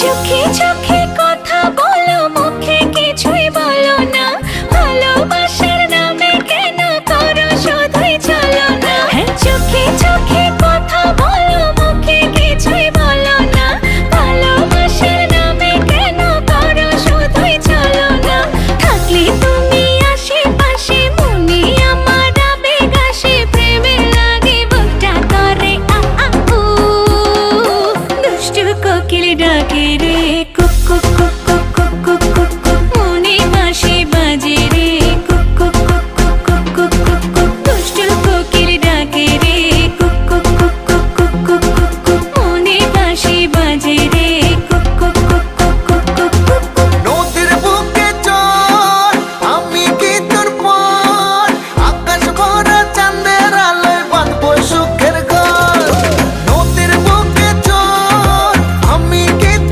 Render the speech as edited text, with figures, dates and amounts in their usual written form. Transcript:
চোখে চোখে কথা বলো, মুখে কিছুই বলো না। ভালোবাসার নামে কেন করো শুধুই চলো না। চোখে চোখে কথা বলো, মুখে কিছুই বলো না। ভালোবাসার নামে কেন করো শুধুই চলো না। থাকলে তুমি আশেপাশে, মনে আমার আবেগ আসে, প্রেমে লাগে বুকটা করে আ আ উ। দুষ্টু কোকিল ডাকে রে।